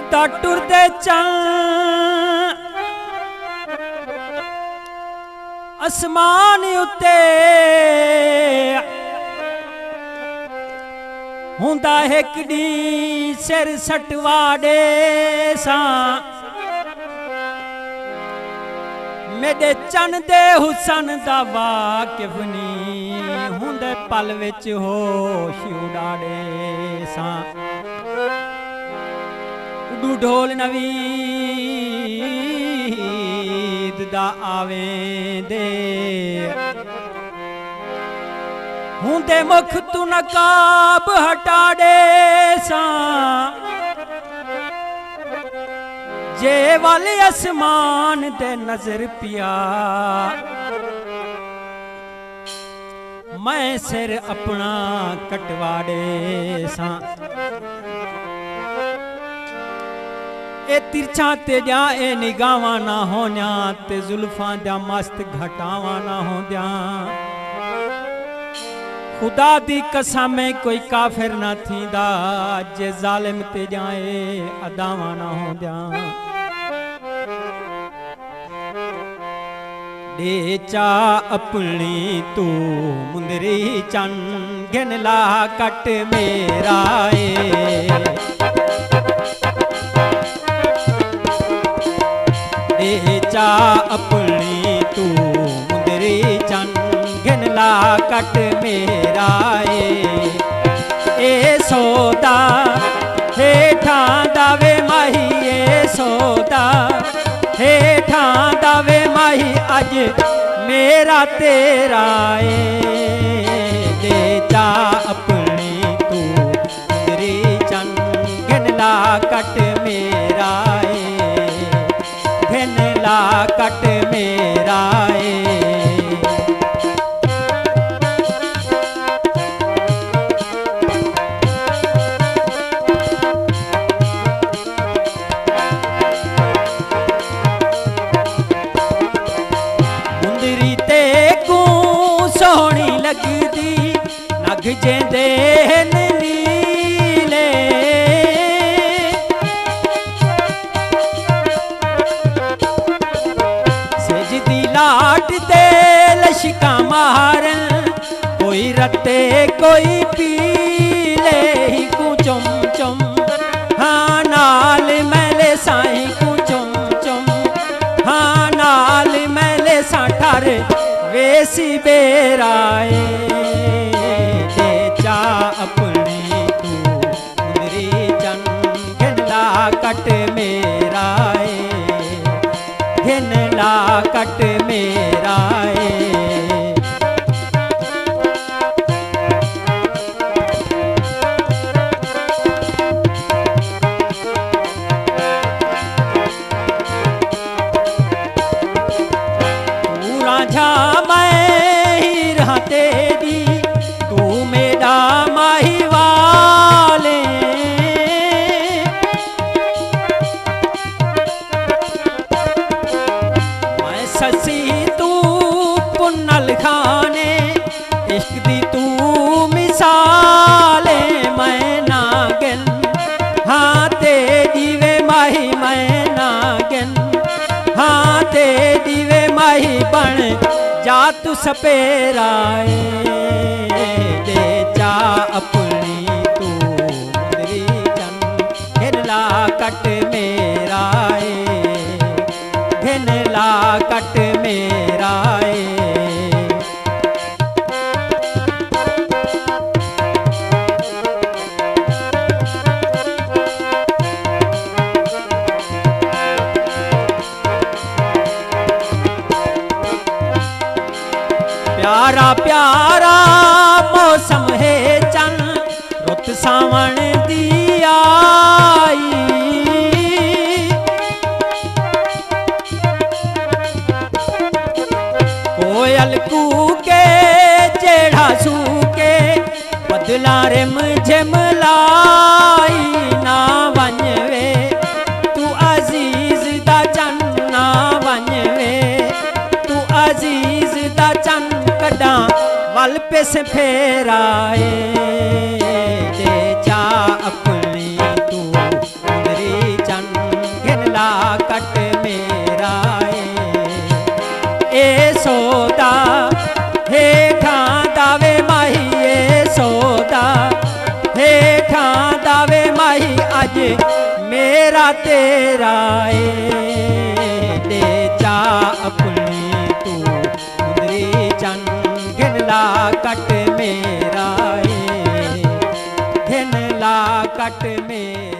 पता टुरदे चल आसमान उत्ते हुंदा हिकड़ी सिर सटवाड़े सां मेरे चन दे हुसन दा वाकिफ नी हुंदे पल विच होश उड़ाड़े सां उडू ढोल नवीद दा आवेंदे हुंदे मुख तू नकाब हटाड़े सां जे वाले आसमान दे नजर पिया मैं सिर अपना कटवाड़े सां ए तिरछा ते जा ए निगावां ना होन्या ते जुल्फां दा मस्त घटावां ना होंद्या खुदा दी कसम कोई काफिर ना थींदा जे जालिम ते जाए अदावां ना होंद्या दे चा अपनी तू मुंदरी चन गिन ला कट मेरा दे चा अपनी तू मुंदरी चन गिन ला कट मेरा ए सौदा हेठा दावे माही ए सौदा हेठा दावे माही अज मेरा तेरा दे चा अपनी तू मुंदरी चन गिन ला कट मेरा गिन ला कट मेरा सोहनी लगदी नग जेंदे नीले सजदी लाट दे लशका मारन कोई रते कोई पीले ही कू चुम चुम हाँ नाल मैले साई कू चुम चुम हाँ नाल मैले सा ठर वेसी बेराए दे चा अपनी तू मुंदरी चन गिन ला कट मेरा गिन ला कट मेरा तेरी तू मेरा माही वाले मैं ससी तू पुन्नल खाने इश्क दी तू मिसाले मैं नागिन हाँ तेरी वे माही मैं नागिन हाँ तेरी वे माही बन जा तू सपेराए दे चा अपनी तू मुंदरी चन गिन ला कट मेरा गिन ला कट मेरा प्यारा प्यारा मौसम है चन रुत सावण दी आई कोयल कूके जेड़ा सूके बदला रिम झिमलाई ना वनवे तू अजीज दा चन ना वनवे तू अजीज दा चन कड़ा वल पे से फेराए दे जा अपनी तू मुंदरी चन मेरा तेरा ले जा अपनी तू मुंदरी चन घिनला कट मेरा घिनला कट मेरा।